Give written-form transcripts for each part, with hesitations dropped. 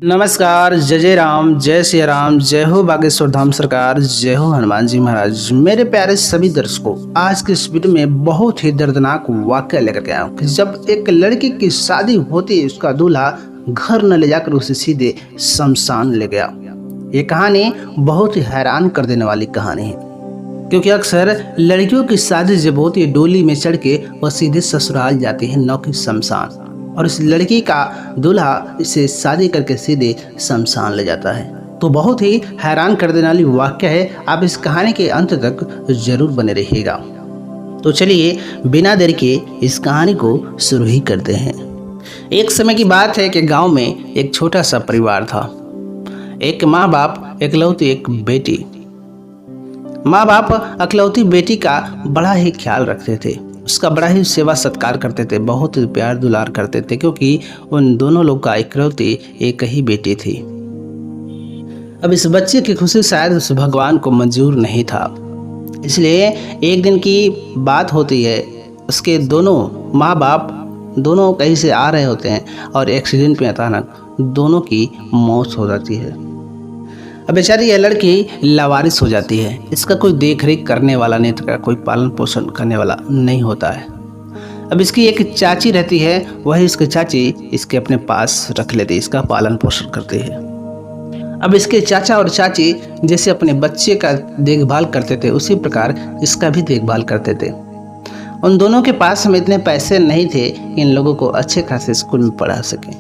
नमस्कार। जय जय राम, जय सिया राम, जय हो बागेश्वर धाम सरकार, जय हो हनुमान जी महाराज। मेरे प्यारे सभी दर्शकों, आज के इस वीडियो में बहुत ही दर्दनाक वाकया लेकर के आया हूँ कि जब एक लड़की की शादी होती है, उसका दूल्हा घर न ले जाकर उसे सीधे शमशान ले गया। ये कहानी बहुत ही हैरान कर देने वाली कहानी है, क्योंकि अक्सर लड़कियों की शादी जब होती है, डोली में चढ़ के वह सीधे ससुराल जाती है, न कि शमशान। और इस लड़की का दूल्हा इसे शादी करके सीधे शमशान ले जाता है। तो बहुत ही हैरान कर देने वाली वाक्य है। आप इस कहानी के अंत तक जरूर बने रहिएगा। तो चलिए बिना देर के इस कहानी को शुरू ही करते हैं। एक समय की बात है कि गांव में एक छोटा सा परिवार था। एक माँ बाप, इकलौती एक बेटी। माँ बाप अकलौती बेटी का बड़ा ही ख्याल रखते थे, उसका बड़ा ही सेवा सत्कार करते थे, बहुत ही प्यार दुलार करते थे, क्योंकि उन दोनों लोग का इकलौती एक ही बेटी थी। अब इस बच्चे की खुशी शायद उस भगवान को मंजूर नहीं था, इसलिए एक दिन की बात होती है, उसके दोनों माँ बाप दोनों कहीं से आ रहे होते हैं और एक्सीडेंट में अचानक दोनों की मौत हो जाती है। अब बेचारी यह लड़की लावारिस हो जाती है। इसका कोई देख रेख करने वाला नहीं था, कोई पालन पोषण करने वाला नहीं होता है। अब इसकी एक चाची रहती है, वही इसकी चाची इसके अपने पास रख लेती है, इसका पालन पोषण करती है। अब इसके चाचा और चाची जैसे अपने बच्चे का देखभाल करते थे, उसी प्रकार इसका भी देखभाल करते थे। उन दोनों के पास में इतने पैसे नहीं थे कि इन लोगों को अच्छे खासे स्कूल में पढ़ा सकें,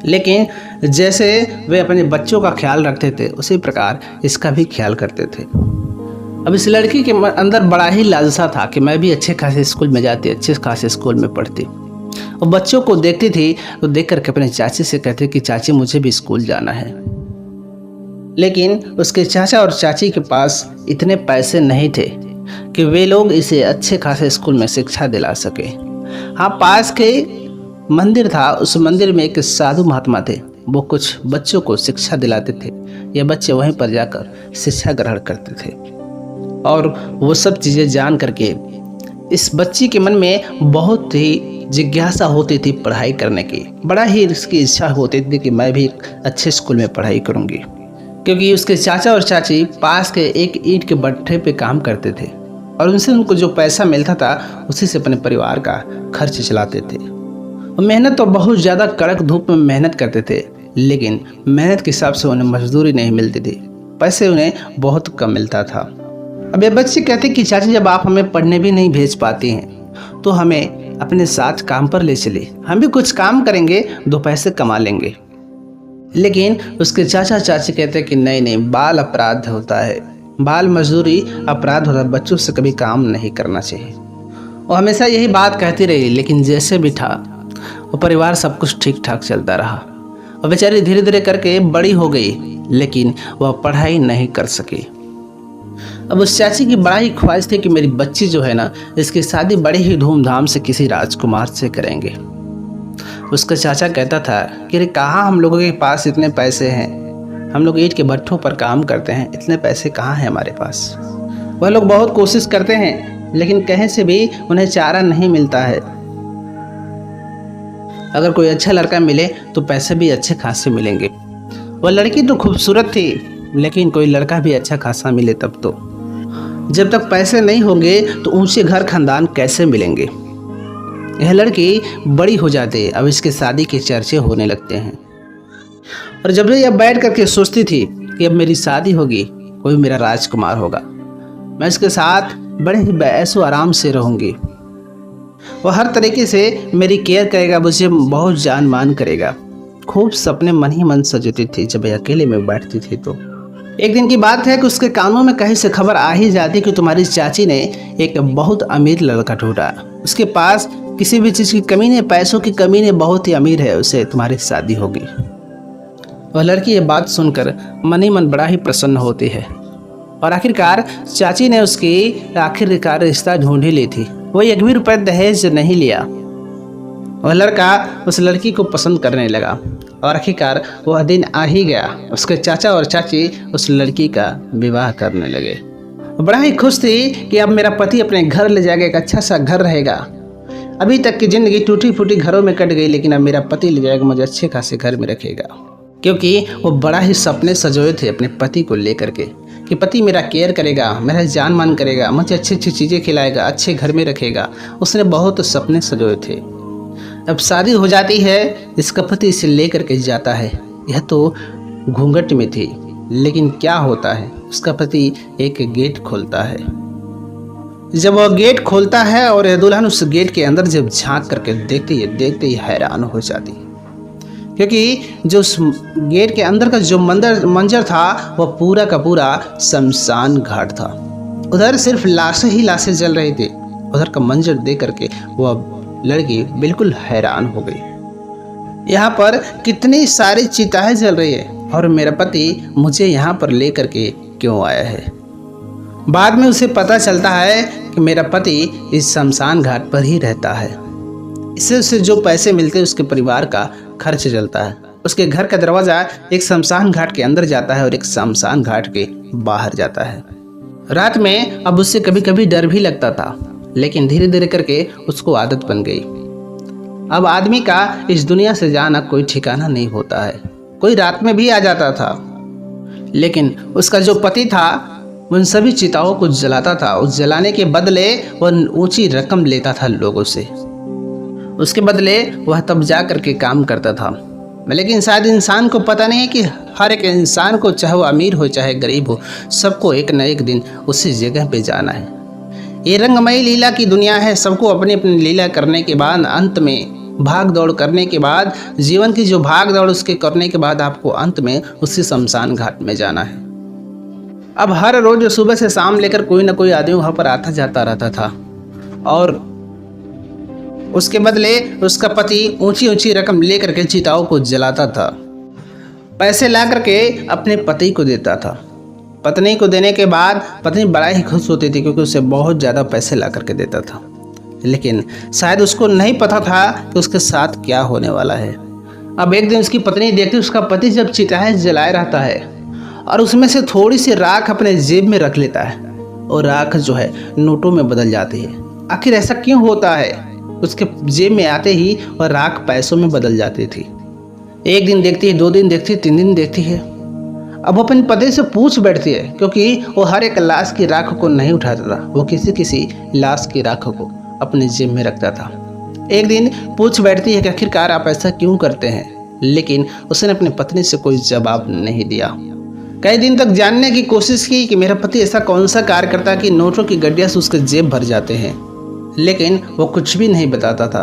लेकिन जैसे वे अपने बच्चों का ख्याल रखते थे, उसी प्रकार इसका भी ख्याल करते थे। अब इस लड़की के अंदर बड़ा ही लालसा था कि मैं भी अच्छे खासे स्कूल में जाती, अच्छे खासे स्कूल में पढ़ती। और बच्चों को देखती थी तो देख करके अपने चाची से कहती कि चाची मुझे भी स्कूल जाना है। लेकिन उसके चाचा और चाची के पास इतने पैसे नहीं थे कि वे लोग इसे अच्छे खासे स्कूल में शिक्षा दिला सके। हाँ, पास के मंदिर था, उस मंदिर में एक साधु महात्मा थे, वो कुछ बच्चों को शिक्षा दिलाते थे। ये बच्चे वहीं पर जाकर शिक्षा ग्रहण करते थे और वो सब चीज़ें जान करके इस बच्ची के मन में बहुत ही जिज्ञासा होती थी पढ़ाई करने की। बड़ा ही इसकी इच्छा होती थी कि मैं भी अच्छे स्कूल में पढ़ाई करूँगी, क्योंकि उसके चाचा और चाची पास के एक ईंट के भट्ठे पे काम करते थे और उनसे उनको जो पैसा मिलता था उसी से अपने परिवार का खर्च चलाते थे। मेहनत तो बहुत ज़्यादा कड़क धूप में मेहनत करते थे, लेकिन मेहनत के हिसाब से उन्हें मजदूरी नहीं मिलती थी, पैसे उन्हें बहुत कम मिलता था। अब ये बच्चे कहते कि चाची जब आप हमें पढ़ने भी नहीं भेज पाती हैं तो हमें अपने साथ काम पर ले चले, हम भी कुछ काम करेंगे, 2 पैसे कमा लेंगे। लेकिन उसके चाचा चाची कहते कि नहीं नहीं, बाल अपराध होता है, बाल मजदूरी अपराध होता है, बच्चों से कभी काम नहीं करना चाहिए। वो हमेशा यही बात कहती रही, लेकिन जैसे भी था वो परिवार सब कुछ ठीक ठाक चलता रहा। और बेचारी धीरे धीरे करके बड़ी हो गई, लेकिन वह पढ़ाई नहीं कर सकी। अब उस चाची की बड़ा ही ख्वाहिश थी कि मेरी बच्ची जो है ना, इसकी शादी बड़े ही धूमधाम से किसी राजकुमार से करेंगे। उसका चाचा कहता था कि अरे कहाँ हम लोगों के पास इतने पैसे हैं, हम लोग ईंट के भट्ठों पर काम करते हैं, इतने पैसे कहाँ हैं हमारे पास। वह लोग बहुत कोशिश करते हैं, लेकिन कहीं से भी उन्हें चारा नहीं मिलता है। अगर कोई अच्छा लड़का मिले तो पैसे भी अच्छे खासे मिलेंगे। वह लड़की तो खूबसूरत थी, लेकिन कोई लड़का भी अच्छा खासा मिले तब तो। जब तक पैसे नहीं होंगे तो ऊंचे घर खानदान कैसे मिलेंगे। यह लड़की बड़ी हो जाती है, अब इसके शादी के चर्चे होने लगते हैं। और जब यह बैठ करके सोचती थी कि अब मेरी शादी होगी, कोई मेरा राजकुमार होगा, मैं इसके साथ बड़े ही ऐशो आराम से रहूँगी, वह हर तरीके से मेरी केयर करेगा, मुझे बहुत जान मान करेगा। खूब सपने मन ही मन सजती थी जब अकेले में बैठती थी। तो एक दिन की बात है कि उसके कानों में कहीं से खबर आ ही जाती कि तुम्हारी चाची ने एक बहुत अमीर लड़का ढूंढा, उसके पास किसी भी चीज़ की कमी नहीं, पैसों की कमी नहीं, बहुत ही अमीर है, उससे तुम्हारी शादी होगी। वह लड़की ये बात सुनकर मन ही मन बड़ा ही प्रसन्न होती है और आखिरकार चाची ने उसकी आखिरकार रिश्ता ढूंढ ही ली थी। वही 1 भी रुपये दहेज नहीं लिया। वह लड़का उस लड़की को पसंद करने लगा और आखिरकार वह दिन आ ही गया। उसके चाचा और चाची उस लड़की का विवाह करने लगे। बड़ा ही खुश थी कि अब मेरा पति अपने घर ले जाएगा, एक अच्छा सा घर रहेगा। अभी तक की ज़िंदगी टूटी फूटी घरों में कट गई, लेकिन अब मेरा पति ले जाएगा, मुझे अच्छे खासे घर में रखेगा। क्योंकि वो बड़ा ही सपने सजोए थे अपने पति को लेकर के कि पति मेरा केयर करेगा, मेरा जान मान करेगा, मुझे अच्छी अच्छी चीज़ें खिलाएगा, अच्छे घर में रखेगा। उसने बहुत सपने सजोए थे। अब शादी हो जाती है, इसका पति इसे लेकर के जाता है। यह तो घूंघट में थी, लेकिन क्या होता है, उसका पति एक गेट खोलता है। जब वह गेट खोलता है और यह दुल्हन उस गेट के अंदर जब झांक करके देखती ही हैरान हो जाती है, क्योंकि जो उस गेट के अंदर का जो मंजर था वह पूरा का पूरा शमशान घाट था। उधर सिर्फ लाशें ही लाशें जल रही थी। उधर का मंजर देख करके वह लड़की बिल्कुल हैरान हो गई। यहाँ पर कितनी सारी चिताएं जल रही है और मेरा पति मुझे यहाँ पर लेकर के क्यों आया है। बाद में उसे पता चलता है कि मेरा पति इस शमशान घाट पर ही रहता है। इससे उसे जो पैसे मिलते हैं उसके परिवार का खर्च चलता है। उसके घर का दरवाज़ा एक शमशान घाट के अंदर जाता है और एक शमशान घाट के बाहर जाता है। रात में अब उससे कभी कभी डर भी लगता था, लेकिन धीरे धीरे करके उसको आदत बन गई। अब आदमी का इस दुनिया से जाना कोई ठिकाना नहीं होता है। कोई रात में भी आ जाता था, लेकिन उसका जो पति था उन सभी चिताओं को जलाता था। उस जलाने के बदले वह ऊंची रकम लेता था लोगों से। उसके बदले वह तब जा कर के काम करता था। लेकिन शायद इंसान को पता नहीं है कि हर एक इंसान को, चाहे वो अमीर हो चाहे गरीब हो, सबको एक न एक दिन उसी जगह पे जाना है। ये रंगमयी लीला की दुनिया है। सबको अपनी अपनी लीला करने के बाद अंत में भाग दौड़ करने के बाद, जीवन की जो भाग दौड़ उसके करने के बाद आपको अंत में उसी शमशान घाट में जाना है। अब हर रोज सुबह से शाम लेकर कोई ना कोई आदमी वहाँ पर आता जाता रहता था और उसके बदले उसका पति ऊंची ऊंची रकम लेकर के चिताओं को जलाता था। पैसे ला करके अपने पति को देता था। पत्नी को देने के बाद पत्नी बड़ा ही खुश होती थी, क्योंकि उसे बहुत ज़्यादा पैसे ला करके देता था। लेकिन शायद उसको नहीं पता था कि उसके साथ क्या होने वाला है। अब एक दिन उसकी पत्नी देखती उसका पति जब चिताएं जलाए रहता है और उसमें से थोड़ी सी राख अपने जेब में रख लेता है और राख जो है नोटों में बदल जाती है। आखिर ऐसा क्यों होता है? उसके जेब में आते ही वह राख पैसों में बदल जाती थी। एक दिन देखती है, 2 दिन देखती है, 3 दिन देखती है। अब वो अपने पति से पूछ बैठती है, क्योंकि वो हर एक लाश की राख को नहीं उठाता था। वो किसी किसी लाश की राख को अपने जेब में रखता था। एक दिन पूछ बैठती है कि आखिरकार आप ऐसा क्यों करते हैं, लेकिन उसने अपनी पत्नी से कोई जवाब नहीं दिया। कई दिन तक जानने की कोशिश की कि मेरा पति ऐसा कौन सा कार्य करता है कि नोटों की गड्डियाँ से उसके जेब भर जाते हैं, लेकिन वो कुछ भी नहीं बताता था।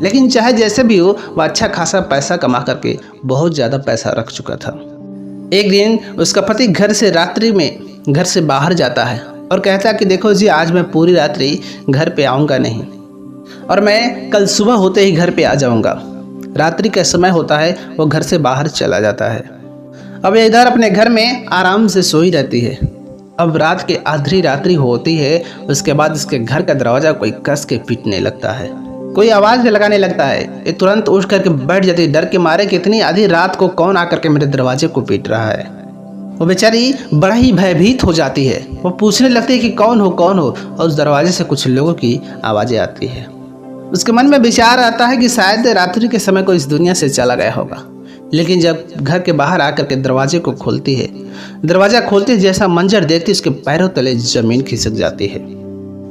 लेकिन चाहे जैसे भी हो, वह अच्छा खासा पैसा कमा करके बहुत ज़्यादा पैसा रख चुका था। एक दिन उसका पति घर से रात्रि में घर से बाहर जाता है और कहता है कि देखो जी, आज मैं पूरी रात्रि घर पे आऊँगा नहीं और मैं कल सुबह होते ही घर पे आ जाऊँगा। रात्रि का समय होता है, वो घर से बाहर चला जाता है। अब ये इधर अपने घर में आराम से सोई रहती है। अब रात की आधी रात्रि होती है, उसके बाद इसके घर का दरवाज़ा कोई कस के पीटने लगता है, कोई आवाज़ लगाने लगता है। ये तुरंत उठ करके बैठ जाती है, डर के मारे कि इतनी आधी रात को कौन आकर के मेरे दरवाजे को पीट रहा है। वो बेचारी बड़ा ही भयभीत हो जाती है। वो पूछने लगती है कि कौन हो कौन हो, और उस दरवाजे से कुछ लोगों की आवाज़ें आती है। उसके मन में विचार आता है कि शायद रात्रि के समय को इस दुनिया से चला गया होगा। लेकिन जब घर के बाहर आकर के दरवाजे को खोलती है, दरवाज़ा खोलते जैसा मंजर देखती उसके पैरों तले ज़मीन खिसक जाती है,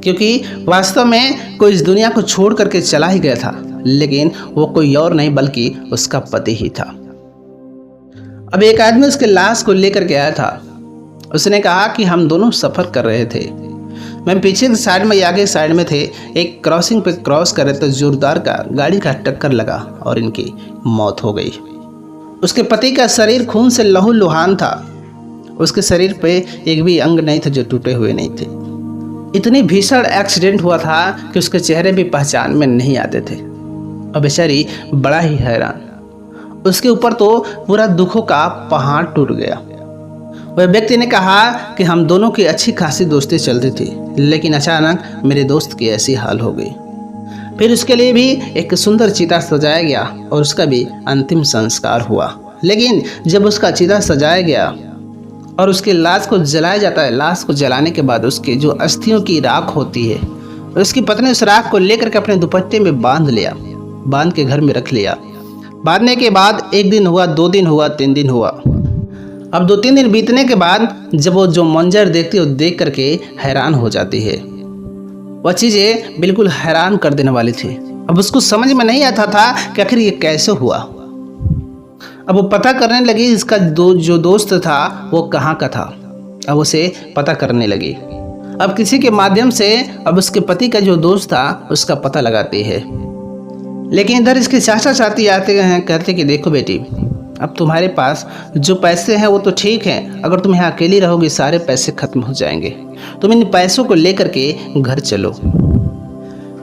क्योंकि वास्तव में कोई इस दुनिया को छोड़ करके चला ही गया था, लेकिन वो कोई और नहीं बल्कि उसका पति ही था। अब एक आदमी उसके लाश को लेकर के आया था। उसने कहा कि हम दोनों सफ़र कर रहे थे, मैं पीछे की साइड में आगे साइड में थे। एक क्रॉसिंग पे क्रॉस कर रहे तो जोरदार का गाड़ी का टक्कर लगा और इनकी मौत हो गई। उसके पति का शरीर खून से लहूलुहान था। उसके शरीर पे एक भी अंग नहीं था जो टूटे हुए नहीं थे। इतनी भीषण एक्सीडेंट हुआ था कि उसके चेहरे भी पहचान में नहीं आते थे। और बेचारी बड़ा ही हैरान, उसके ऊपर तो पूरा दुखों का पहाड़ टूट गया। वह व्यक्ति ने कहा कि हम दोनों की अच्छी खासी दोस्ती चलती थी, लेकिन अचानक मेरे दोस्त की ऐसी हाल हो गई। फिर उसके लिए भी एक सुंदर चिता सजाया गया और उसका भी अंतिम संस्कार हुआ। लेकिन जब उसका चिता सजाया गया और उसकी लाश को जलाया जाता है, लाश को जलाने के बाद उसके जो अस्थियों की राख होती है, उसकी पत्नी उस राख को लेकर के अपने दुपट्टे में बांध के घर में रख लिया। बांधने के बाद 1 दिन हुआ, 2 दिन हुआ, 3 दिन हुआ। अब 2-3 दिन बीतने के बाद जब वो जो मंजर देखती है वो देख करके हैरान हो जाती है। वह चीज़ें बिल्कुल हैरान कर देने वाली थी। अब उसको समझ में नहीं आता था कि आखिर ये कैसे हुआ। अब वो पता करने लगी इसका जो दोस्त था वो कहाँ का था। अब उसे पता करने लगी। अब किसी के माध्यम से अब उसके पति का जो दोस्त था उसका पता लगाती है। लेकिन इधर इसके चाचा चाची आते हैं, कहते कि देखो बेटी, अब तुम्हारे पास जो पैसे हैं वो तो ठीक हैं, अगर तुम यहाँ अकेली रहोगी सारे पैसे खत्म हो जाएंगे, तुम इन पैसों को लेकर के घर चलो।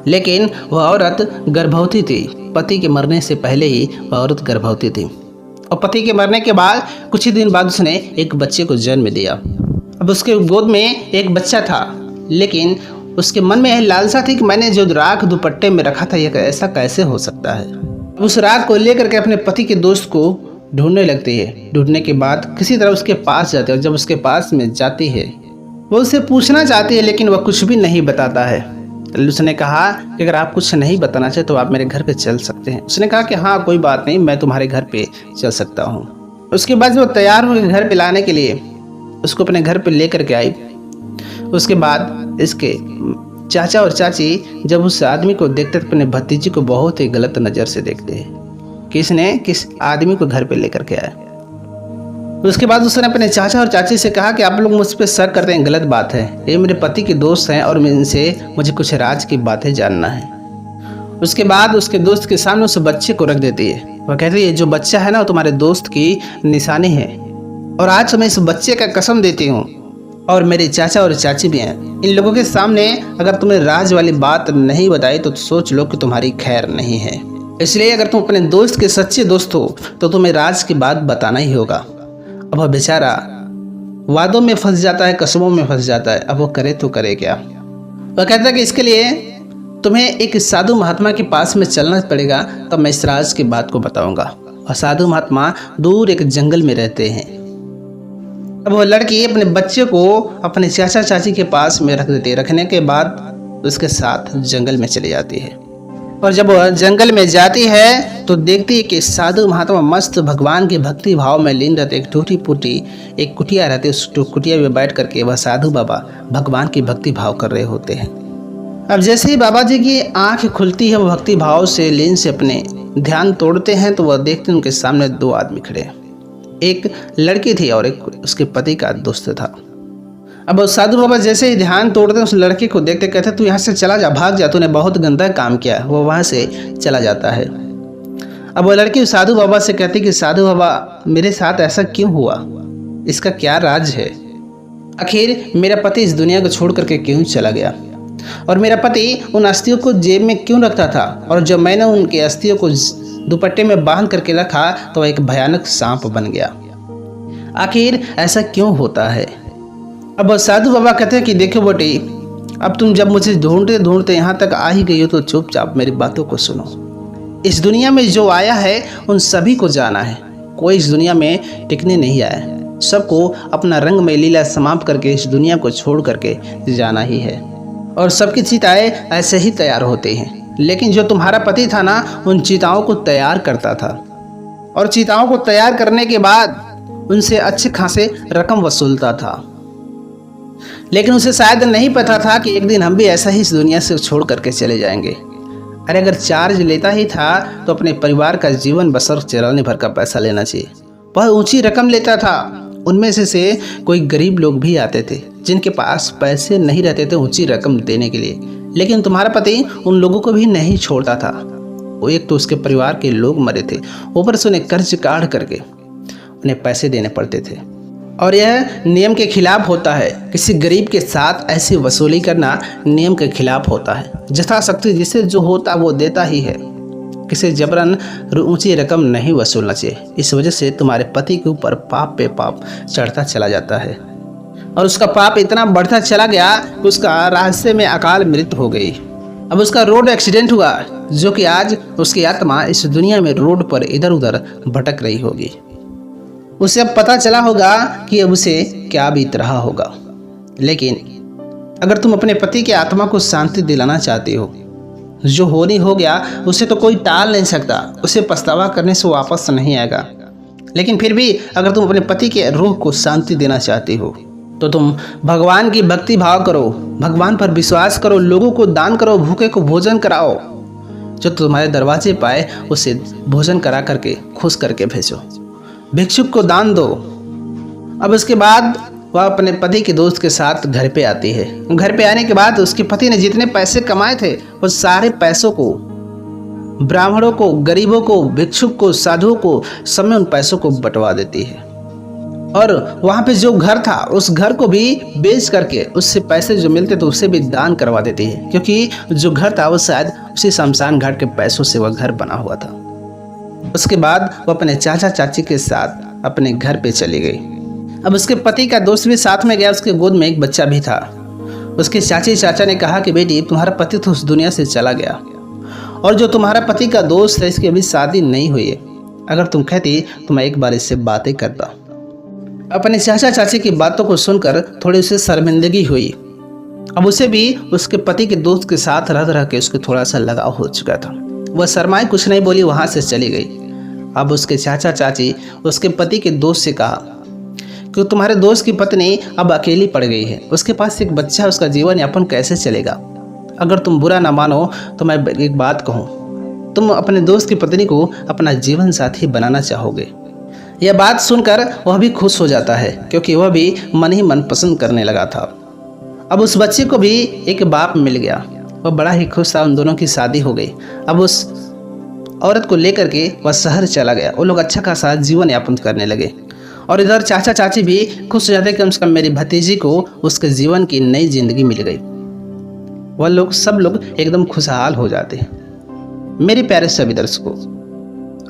लेकिन वह औरत गर्भवती थी। पति के मरने से पहले ही वह औरत गर्भवती थी और पति के मरने के बाद कुछ ही दिन बाद उसने एक बच्चे को जन्म दिया। अब उसके गोद में एक बच्चा था, लेकिन उसके मन में लालसा थी कि मैंने जो राख दुपट्टे में रखा था यह ऐसा कैसे हो सकता है। उस राख को लेकर के अपने पति के दोस्त को ढूंढने लगती है। ढूंढने के बाद किसी तरह उसके पास जाती है और जब उसके पास में जाती है वो उससे पूछना चाहती है, लेकिन वह कुछ भी नहीं बताता है। उसने कहा कि अगर आप कुछ नहीं बताना चाहते तो आप मेरे घर पे चल सकते हैं। उसने कहा कि हाँ कोई बात नहीं, मैं तुम्हारे घर पे चल सकता हूँ। उसके बाद वो तैयार हो गए घर पे लाने के लिए, उसको अपने घर पे लेकर के आई। उसके बाद इसके चाचा और चाची जब उस आदमी को देखते तो अपने भतीजी को बहुत ही गलत नज़र से देखते हैं कि इसने किस आदमी को घर पे लेकर के आया। उसके बाद उसने अपने चाचा और चाची से कहा कि आप लोग मुझ पर शक करते हैं, गलत बात है, ये मेरे पति के दोस्त हैं और इनसे मुझे कुछ राज की बातें जानना है। उसके बाद उसके दोस्त के सामने उस बच्चे को रख देती है। वह कहती है जो बच्चा है ना वो तुम्हारे दोस्त की निशानी है और आज मैं इस बच्चे का कसम देती हूँ, और मेरे चाचा और चाची भी हैं, इन लोगों के सामने अगर तुमने राज वाली बात नहीं बताई तो सोच लो कि तुम्हारी खैर नहीं है। इसलिए अगर तुम अपने दोस्त के सच्चे दोस्त हो तो तुम्हें राज की बात बताना ही होगा। अब वह बेचारा वादों में फंस जाता है, कसमों में फंस जाता है। अब वो करे तो करे क्या। वह कहता है कि इसके लिए तुम्हें एक साधु महात्मा के पास में चलना पड़ेगा, तब मैं इस राज की बात को बताऊंगा। और साधु महात्मा दूर एक जंगल में रहते हैं। अब वह लड़की अपने बच्चे को अपने चाचा चाची के पास में रख देती है। रखने के बाद उसके साथ जंगल में चली जाती है और जब वह जंगल में जाती है तो देखती है कि साधु महात्मा मस्त भगवान के भक्ति भाव में लीन रहते। एक टूटी फूटी एक कुटिया रहती है, उस कुटिया में बैठ करके वह साधु बाबा भगवान की भक्ति भाव कर रहे होते हैं। अब जैसे ही बाबा जी की आंख खुलती है, वो भक्ति भाव से लीन से अपने ध्यान तोड़ते हैं तो वह देखते हैं उनके सामने 2 आदमी खड़े हैं। एक लड़की थी और एक उसके पति का दोस्त था। अब साधु बाबा जैसे ही ध्यान तोड़ते हैं उस लड़के को देखते कहते तू यहाँ से चला जा, भाग जा, तूने बहुत गंदा काम किया। वो वहाँ से चला जाता है। अब वो लड़की साधु बाबा से कहती कि साधु बाबा मेरे साथ ऐसा क्यों हुआ, इसका क्या राज है, आखिर मेरा पति इस दुनिया को छोड़ करके क्यों चला गया और मेरा पति उन अस्थियों को जेब में क्यों रखता था, और जब मैंने उनके अस्थियों को दुपट्टे में बांध करके रखा तो एक भयानक सांप बन गया, आखिर ऐसा क्यों होता है। अब साधु बाबा कहते हैं कि देखो बेटी, अब तुम जब मुझे ढूंढते ढूंढते यहाँ तक आ ही गई हो तो चुपचाप मेरी बातों को सुनो। इस दुनिया में जो आया है उन सभी को जाना है, कोई इस दुनिया में टिकने नहीं आया है। सबको अपना रंग में लीला समाप्त करके इस दुनिया को छोड़ करके जाना ही है और सबकी चिताएं ऐसे ही तैयार होते हैं। लेकिन जो तुम्हारा पति था ना, उन चिताओं को तैयार करता था और चिताओं को तैयार करने के बाद उनसे अच्छे खासे रकम वसूलता था। लेकिन उसे शायद नहीं पता था कि एक दिन हम भी ऐसा ही इस दुनिया से छोड़ करके चले जाएंगे। अरे अगर चार्ज लेता ही था तो अपने परिवार का जीवन बसर चलाने भर का पैसा लेना चाहिए। वह ऊंची रकम लेता था, उनमें से कोई गरीब लोग भी आते थे जिनके पास पैसे नहीं रहते थे ऊंची रकम देने के लिए। लेकिन तुम्हारा पति उन लोगों को भी नहीं छोड़ता था। वो एक तो उसके परिवार के लोग मरे थे, ऊपर से उन्हें कर्ज काढ़ करके उन्हें पैसे देने पड़ते थे और यह नियम के खिलाफ होता है। किसी गरीब के साथ ऐसी वसूली करना नियम के खिलाफ होता है। यथाशक्ति जिसे जो होता वो देता ही है, किसी जबरन ऊंची रकम नहीं वसूलना चाहिए। इस वजह से तुम्हारे पति के ऊपर पाप पे पाप चढ़ता चला जाता है और उसका पाप इतना बढ़ता चला गया कि उसका रास्ते में अकाल मृत्यु हो गई। अब उसका रोड एक्सीडेंट हुआ, जो कि आज उसकी आत्मा इस दुनिया में रोड पर इधर उधर भटक रही होगी। उसे अब पता चला होगा कि अब उसे क्या बीत रहा होगा। लेकिन अगर तुम अपने पति की आत्मा को शांति दिलाना चाहते हो, जो होनी हो गया उसे तो कोई टाल नहीं सकता, उसे पछतावा करने से वापस नहीं आएगा। लेकिन फिर भी अगर तुम अपने पति के रूह को शांति देना चाहती हो तो तुम भगवान की भक्ति भाव करो, भगवान पर विश्वास करो, लोगों को दान करो, भूखे को भोजन कराओ, जो तुम्हारे दरवाजे पाए उसे भोजन करा करके खुश करके भेजो, भिक्षुक को दान दो। अब उसके बाद वह अपने पति के दोस्त के साथ घर पे आती है। घर पे आने के बाद उसके पति ने जितने पैसे कमाए थे वो सारे पैसों को ब्राह्मणों को, गरीबों को, भिक्षुक को, साधुओं को, सब में उन पैसों को बंटवा देती है। और वहाँ पे जो घर था उस घर को भी बेच करके उससे पैसे जो मिलते थे उससे भी दान करवा देती है, क्योंकि जो घर था वो शायद उसी शमशान घाट के पैसों से वह घर बना हुआ था। उसके बाद वो अपने चाचा चाची के साथ अपने घर पे चली गई। अब उसके पति का दोस्त भी साथ में गया, उसके गोद में एक बच्चा भी था। उसके चाची चाचा ने कहा कि बेटी तुम्हारा पति तो उस दुनिया से चला गया और जो तुम्हारा पति का दोस्त है इसकी अभी शादी नहीं हुई है, अगर तुम कहती तो मैं एक बार इससे बातें करता। अपने चाचा चाची की बातों को सुनकर थोड़ी उसे शर्मिंदगी हुई। अब उसे भी उसके पति के दोस्त के साथ रह रह के उसको थोड़ा सा लगाव हो चुका था। वह शर्माई कुछ नहीं बोली, वहाँ से चली गई। अब उसके चाचा चाची उसके पति के दोस्त से कहा कि तुम्हारे दोस्त की पत्नी अब अकेली पड़ गई है, उसके पास एक बच्चा, उसका जीवन यापन कैसे चलेगा। अगर तुम बुरा ना मानो तो मैं एक बात कहूँ, तुम अपने दोस्त की पत्नी को अपना जीवन साथी बनाना चाहोगे। यह बात सुनकर वह भी खुश हो जाता है, क्योंकि वह भी मन ही मन पसंद करने लगा था। अब उस बच्चे को भी एक बाप मिल गया, वह बड़ा ही खुश था, उन दोनों की शादी हो गई। अब उस औरत को लेकर के वह शहर चला गया, वो लोग अच्छा खासा जीवन यापन करने लगे। और इधर चाचा चाची भी खुश हो जाते कम से कम मेरी भतीजी को उसके जीवन की नई जिंदगी मिल गई। वह लोग सब लोग एकदम खुशहाल हो जाते हैं। मेरे प्यारे सभी दर्शकों,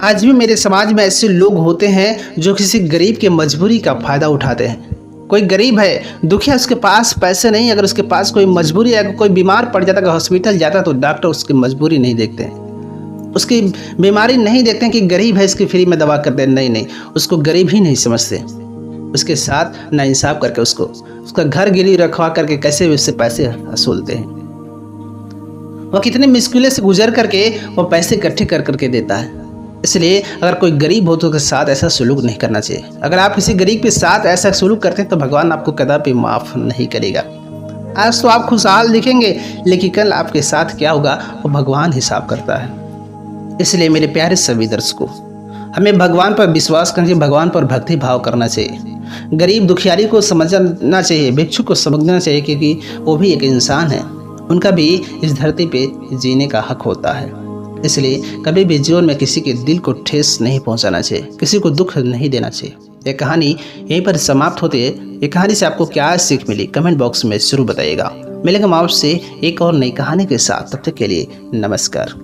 आज भी मेरे समाज में ऐसे लोग होते हैं जो किसी गरीब के मजबूरी का फायदा उठाते हैं। कोई गरीब है, दुखिया, उसके पास पैसे नहीं, अगर उसके पास कोई मजबूरी है, कोई बीमार पड़ जाता, अगर हॉस्पिटल जाता तो डॉक्टर उसकी मजबूरी नहीं देखते हैं, उसकी बीमारी नहीं देखते हैं कि गरीब है इसकी फ्री में दवा कर दे। नहीं, उसको गरीब ही नहीं समझते। उसके साथ नाइंसाफ करके उसका घर गिरवी रखवा करके कैसे भी उससे पैसे वसूलते हैं। वह कितनी मुश्किलों से गुजर करके वह पैसे इकट्ठे कर करके देता है। इसलिए अगर कोई गरीब हो तो उसके साथ ऐसा सलूक नहीं करना चाहिए। अगर आप किसी गरीब के साथ ऐसा सलूक करते हैं तो भगवान आपको कदापि माफ़ नहीं करेगा। आज तो आप खुशहाल दिखेंगे, लेकिन कल आपके साथ क्या होगा वो भगवान हिसाब करता है। इसलिए मेरे प्यारे सभी दर्शकों, हमें भगवान पर विश्वास करना चाहिए, भगवान पर भक्ति भाव करना चाहिए। गरीब दुखियारी को समझना चाहिए, भिक्षुक को समझना चाहिए, क्योंकि वो भी एक इंसान है, उनका भी इस धरती पे जीने का हक होता है। इसलिए कभी भी जीवन में किसी के दिल को ठेस नहीं पहुंचाना चाहिए, किसी को दुख नहीं देना चाहिए। ये कहानी यहीं पर समाप्त होती है। ये कहानी से आपको क्या सीख मिली कमेंट बॉक्स में जरूर बताइएगा। मिलेगा आपसे एक और नई कहानी के साथ, तब तक के लिए नमस्कार।